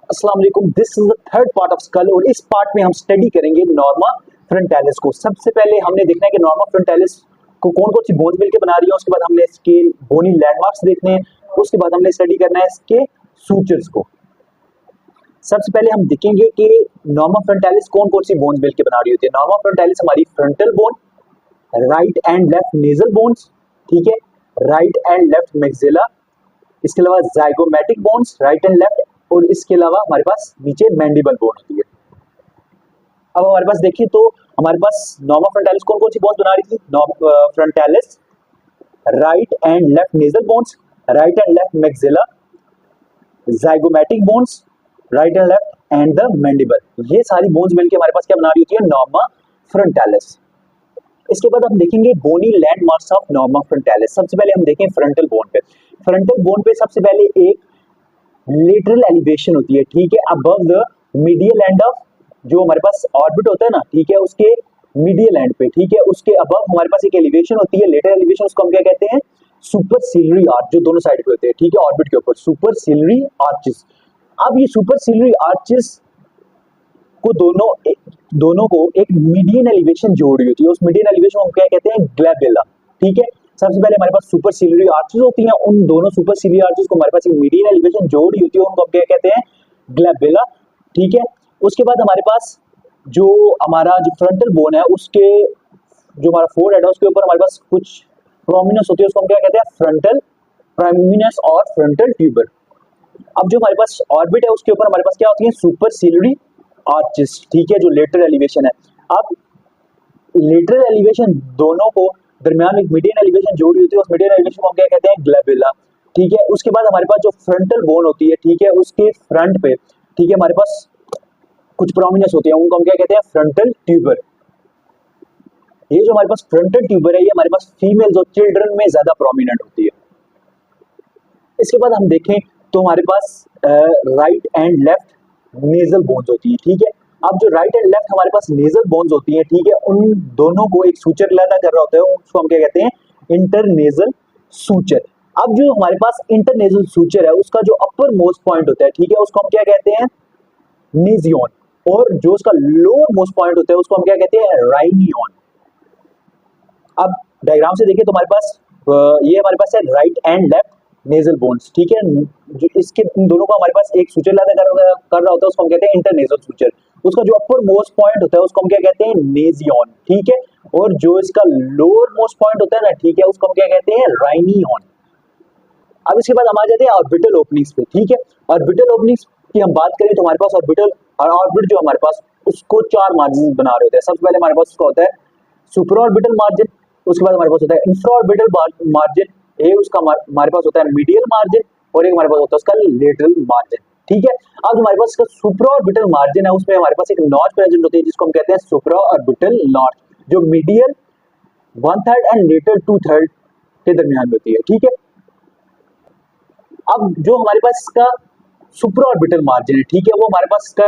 अस्सलाम वालेकुम। This is the third part of skull और इस पार्ट में हम स्टडी करेंगे नॉर्मा फ्रंटालिस को। सबसे पहले हमने देखना है कि नॉर्मा फ्रंटालिस को कौन कौन सी बोन्स मिलकर बना रही है। उसके बाद हमने इसके बोनी लैंडमार्क्स देखने हैं। उसके बाद हमने स्टडी करना है इसके सूचर्स को। सबसे पहले हम देखेंगे कि नॉर्मा फ्रंटालिस कौन कौन सी बोन्स मिलकर बना रही होती है। नॉर्मा फ्रंटालिस हमारी frontal bone, right and left nasal bones, ठीक है, राइट एंड लेफ्ट मैक्सिला, इसके अलावा zygomatic bones right and left, और इसके अलावा हमारे पास नीचे मैंडिबल बोन होती है। अब हमारे पास देखिए तो हमारे पास नॉर्मा फ्रंटालिस कौन कौन सी बोन्स बना रही थी। Frontalis, right and left nasal bones, right and left maxilla, zygomatic bones, right and left and the mandible, ये सारी बोन्स मिलकर हमारे पास क्या बना रही होती है, नॉर्मा फ्रंटालिस। इसके बाद हम देखेंगे बोनी लैंडमार्क्स ऑफ नॉर्मा फ्रंटालिस। सबसे पहले हम देखें फ्रंटल बोन पे। फ्रंटल बोन पे सबसे पहले एक लेटरल एलिवेशन होती है, ठीक है, above the medial end of, जो हमारे पास ऑर्बिट होता है ना, ठीक है, उसके मीडियल एंड पे, ठीक है, उसके अबव हमारे पास एक एलिवेशन होती है, लेटरल एलिवेशन। उसको हम क्या कहते हैं, सुपरसिलियरी आर्च, जो दोनों साइड पे होते हैं, ठीक है, ऑर्बिट के ऊपर सुपरसिलियरी आर्चेस। अब ये सुपरसिलियरी आर्चेस को दोनों को एक मीडियन एलिवेशन जोड़ रही होती है। उस मीडियन एलिवेशन को हम क्या कहते हैं, ग्लैबुला, ठीक है। सबसे पहले हमारे पास सुपरसिलियरी आर्चेस होती हैं, उन दोनों सुपरसिलियरी आर्चेस को हमारे पास एक मीडियन एलिवेशन जोड़ रही होती है, उनको हम क्या कहते हैं, ग्लैबुला, ठीक है। उसके बाद हमारे पास जो हमारा जो फ्रंटल बोन है, उसके जो हमारा फोरहेड है उसके ऊपर हमारे पास कुछ प्रोमिनेंस होती है, उसको हम क्या कहते हैं, फ्रंटल प्रोमिनेंस और फ्रंटल ट्यूबर। अब जो हमारे पास ऑर्बिट है उसके ऊपर हमारे पास क्या होती है, सुपरसिलियरी आर्चेस, ठीक है, जो लेटरल एलिवेशन है। अब लेटरल एलिवेशन दोनों को दरमियान एक मीडियन एलिवेशन जोड़ी होती है, उस मीडियन एलिवेशन को हम क्या कहते हैं, ग्लैबुला, ठीक है। उसके बाद हमारे पास जो फ्रंटल बोन होती है, ठीक है, उसके फ्रंट पे, ठीक है, हमारे पास कुछ प्रोमिनेंस होती है, उनको हम क्या कहते हैं, फ्रंटल ट्यूबर। ये जो हमारे पास फ्रंटल ट्यूबर है, ये हमारे पास फीमेल्स और चिल्ड्रन में ज्यादा प्रोमिनेंट होती है। इसके बाद हम देखें तो हमारे पास right and left nasal bones होती है, ठीक है। अब जो राइट एंड लेफ्ट हमारे पास नेजल बोन्स होती है, ठीक है, उन दोनों को एक सूचर लदा कर रहा होता है, उसको हम क्या कहते हैं, इंटरनेजल सूचर। अब जो हमारे पास इंटरनेजल सूचर है, उसका जो अपर मोस्ट पॉइंट होता है, ठीक है, उसको हम क्या कहते हैं, नेजियन, और जो उसका लोअर मोस्ट पॉइंट होता है उसको हम क्या कहते हैं, राइनियन। अब डायग्राम से देखिए तो हमारे पास ये हमारे पास है right and left nasal bones, ठीक है, जो इसके दोनों का हमारे पास एक सूचर लदा कर रहा होता है, उसको हम कहते हैं इंटरनेजल सूचर। उसका जो अपर मोस्ट पॉइंट होता है उसको हम क्या कहते हैं, नेजियन, ठीक है, और जो इसका लोअर मोस्ट पॉइंट होता है ना, ठीक है, उसको हम क्या कहते हैं, राइनियन। अब इसके बाद हम आ जाते हैं ऑर्बिटल ओपनिंग्स पे, ठीक है। ऑर्बिटल ओपनिंग्स की हम बात करें तो हमारे पास ऑर्बिटल और ऑर्बिट जो हमारे पास उसको चार मार्जिन बना रहे होते हैं। सबसे पहले हमारे पास उसका होता है सुपर ऑर्बिटल मार्जिन, उसके बाद हमारे पास होता है इंफ्रा ऑर्बिटल मार्जिन, एक उसका हमारे पास होता है मीडियल मार्जिन, और एक हमारे पास होता है उसका लेटरल मार्जिन, ठीक है। अब हमारे पास इसका सुप्रा ऑर्बिटल मार्जिन है, उसमें हमारे पास एक नॉच प्रेजेंट होती है जिसको हम कहते हैं सुप्रा ऑर्बिटल नॉच, जो मीडियल 1/3 एंड लेटरल 2/3 के दरमियान होती है, ठीक है। अब जो हमारे पास इसका सुपर ऑर्बिटल मार्जिन है, ठीक है, वो हमारे पास इसका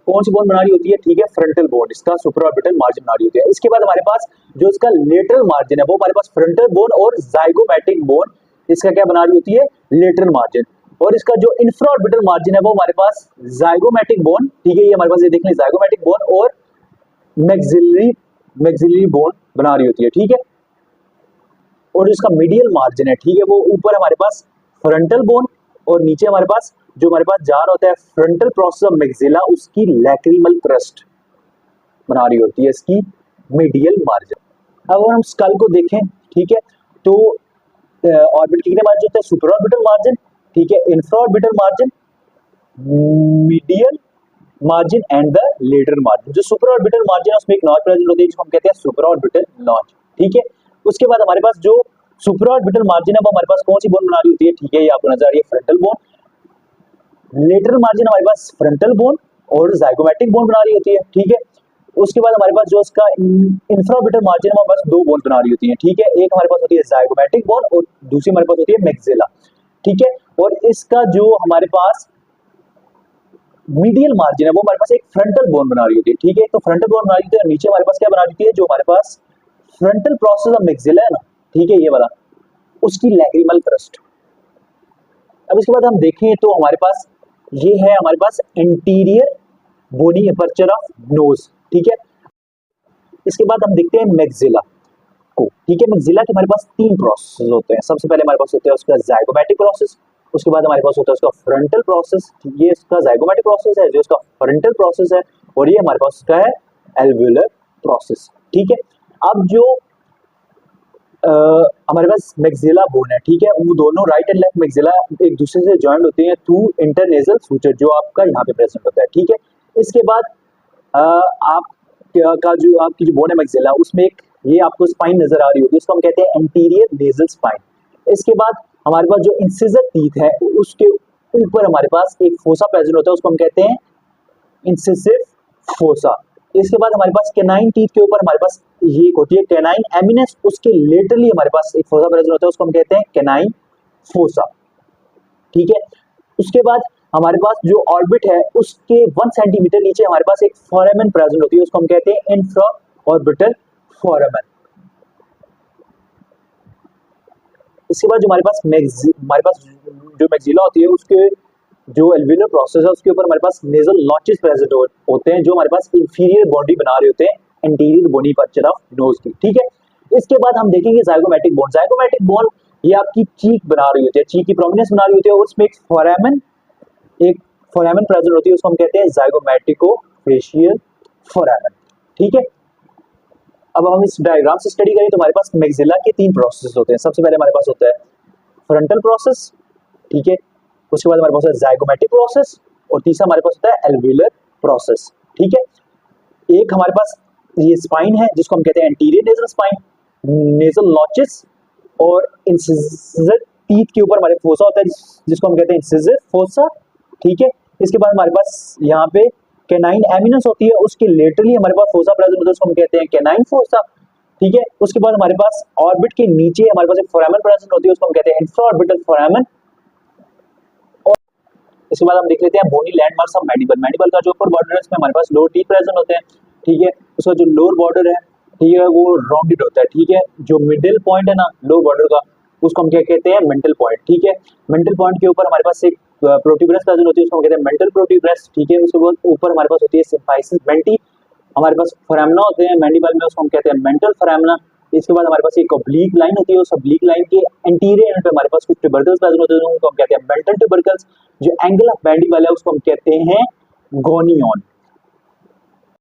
कौन सी बोन बना रही होती है, ठीक है, फ्रंटल बोन, इसका सुपर ऑर्बिटल मार्जिन बना रही होती है। इसके बाद हमारे पास जो इसका लेटरल मार्जिन है वो हमारे पास फ्रंटल बोन और जाइगोमैटिक बोन, इसका क्या बना रही होती है, लेटरल मार्जिन। और इसका जो इंफ्रा ऑर्बिटल मार्जिन है वो हमारे पास जाइगोमैटिक बोन, ठीक है, ये हमारे पास ये देख लें जाइगोमैटिक बोन और मैक्सिलरी बोन बना रही होती है, ठीक है। और इसका मीडियल मार्जिन है, ठीक है, वो ऊपर हमारे पास फ्रंटल बोन और नीचे हमारे पास जो हमारे पास जा रहा होता है फ्रंटल प्रोसेस ऑफ मैक्सिला, उसकी लैक्रिमल क्रस्ट बना रही होती है इसकी मीडियल मार्जिन। अब अगर हम स्कल को देखें, ठीक है, तो ऑर्बिट कितने मार्जिन होते हैं, सुपर ऑर्बिटल मार्जिन, ठीक है, infra orbital margin, medial margin and the lateral margin. जो सुपर ऑर्बिटल मार्जिन है उसमें एक नॉच प्रेजेंट होती है जिसको हम कहते हैं सुपर ऑर्बिटल नॉच, ठीक है। उसके बाद हमारे पास जो सुपर ऑर्बिटल मार्जिन है वो हमारे पास कौन सी बोन बना रही होती है, ठीक है, ये आपको नजर आ रही है फ्रंटल बोन। लेटरल मार्जिन हमारे पास फ्रंटल बोन और जाइगोमैटिक बोन बना रही होती है, ठीक है। उसके बाद हमारे पास जो इसका इंफ्राऑर्बिटल मार्जिन है हमारे पास दो बोन बना रही होती है, ठीक है, एक हमारे पास होती है जाइगोमैटिक बोन और दूसरी हमारे पास होती है मैक्सिला, ठीक है। और इसका जो हमारे पास मीडियल मार्जिन है वो हमारे पास एक फ्रंटल बोन बना रही होती है, ठीक है, तो फ्रंटल बोन बना रही होती है और नीचे हमारे पास क्या बना रही है, जो हमारे पास फ्रंटल प्रोसेस ऑफ मैक्सिला है ना, ठीक है, ये वाला, उसकी लैक्रिमल क्रस्ट। अब इसके बाद हम देखें तो हमारे पास ये है हमारे पास anterior bony aperture of nose, ठीक है। इसके बाद हम देखते हैं मैक्सिला को, ठीक है। मैक्सिला के हमारे पास तीन प्रोसेस होते हैं। सबसे पहले हमारे पास होता है उसका जाइगोमैटिक प्रोसेस, उसके बाद हमारे पास होता है उसका फ्रंटल प्रोसेस, ये इसका जाइगोमैटिक प्रोसेस है, जो इसका फ्रंटल प्रोसेस है, और ये हमारे पास उसका है एल्वियोलर प्रोसेस, ठीक है। अब जो हमारे पास मैक्सिला बोन है, ठीक है, वो दोनों राइट एंड लेफ्ट मैक्सिला एक दूसरे से जॉइंट होते हैं थ्रू इंटरनेजल सूचर, जो आपका यहाँ पे प्रेजेंट होता है, ठीक है। इसके बाद आप का जो आपकी जो बोन है मैक्सिला, उसमें एक ये आपको स्पाइन नजर आ रही होगी, इसको हम कहते हैं एंटीरियर नेजल स्पाइन। इसके बाद हमारे पास जो इंसिजर टीथ है, उसके ऊपर हमारे पास एक फोसा प्रेजेंट होता है, उसको हम कहते हैं इंसिसिव फोसा। इसके बाद हमारे पास कैनाइन टीथ के ऊपर हमारे पास ये होती है कैनाइन एमिनस, उसके लेटरली हमारे पास एक फोसा प्रेजेंट होता है, उसको हम कहते हैं कैनाइन फोसा, ठीक है। उसके बाद हमारे पास जो ऑर्बिट है, उसके 1 सेंटीमीटर नीचे हमारे पास एक फोरामेन प्रेजेंट होती है, उसको हम कहते हैं इंफ्रा ऑर्बिटल फोरामेन। इसके बाद जो हमारे पास जो मैक्सिला होती है, उसके जो एल्वियोलर प्रोसेस है, उसके ऊपर हमारे पास नेजल नॉचेस प्रेजेंट होते हैं, जो हमारे पास इंफीरियर बाउंड्री बना रहे होते हैं anterior bony aperture of nose की, ठीक है। इसके बाद हम देखेंगे जाइगोमैटिक बोन। जाइगोमैटिक बोन ये आपकी चीक बना रही होती है, चीक की प्रोमिनेंस बना रही होती है, और उसमें एक फोरामेन प्रेजेंट होती है, उसको हम कहते हैं जाइगोमैटिकोफेशियल फोरामेन, ठीक है। अब हम इस डायग्राम से स्टडी करें तो हमारे पास मैक्सिला के तीन प्रोसेस होते हैं। सबसे पहले हमारे पास होता है फ्रंटल प्रोसेस, ठीक है। उसके बाद हमारे पास होता है जाइगोमैटिक प्रोसेस, और तीसरा हमारे पास होता है एल्वियोलर प्रोसेस, ठीक है। एक हमारे पास ये स्पाइन है, जिसको हम कहते हैं anterior nasal spine, nasal notches और इंसिजर टीथ के ऊपर हमारे फोसा होता है, जिसको हम कहते हैं इंसिजर फोसा, ठीक है। इसके बाद हमारे पास यहाँ पे कैनाइन एमिनस होती है, उसके लेटरली हमारे पास फोसा प्रेजेंट होता है, उसको हम कहते हैं कैनाइन फोसा, ठीक है। उसके बाद हमारे पास ऑर्बिट के नीचे हमारे पास एक फोरामेन प्रेजेंट होती है, उसको हम कहते हैं इंफ्रा ऑर्बिटल फोरामेन। और इसके बाद हम देख लेते हैं बोनी लैंडमार्क्स ऑफ मैंडिबल। मैंडिबल का जो ऊपर बॉर्डर है, इसमें हमारे पास लोअर टीथ प्रेजेंट होते हैं, ठीक है। उसका जो लोअर बॉर्डर है, ठीक है, वो राउंडेड होता है, ठीक है। जो मिडिल पॉइंट है ना लोअर बॉर्डर का, उसको हम क्या कहते हैं मेंटल पॉइंट, ठीक है। मेंटल पॉइंट के ऊपर हमारे पास एक प्रोट्यूबरेंस प्रेजेंट होती है, उसको हम कहते हैं मेंटल प्रोट्यूबरेंस, ठीक है। उसके बाद ऊपर हमारे पास होती है सिम्फाइसिस मेंटी, हमारे पास फोरामिना होते हैं मैंडिबल में, उसको हम कहते हैं मेंटल फोरामिना। इसके बाद हमारे पास एक ऑब्लिक लाइन होती है, उस ऑब्लिक लाइन के एंटीरियर एंड पे हमारे पास कुछ ट्यूबरकल्स प्रेजेंट होते हैं, उनको हम कहते हैं मेंटल ट्यूबरकल्स। जो एंगल ऑफ मैंडिबल है, उसको हम कहते हैं गोनियन,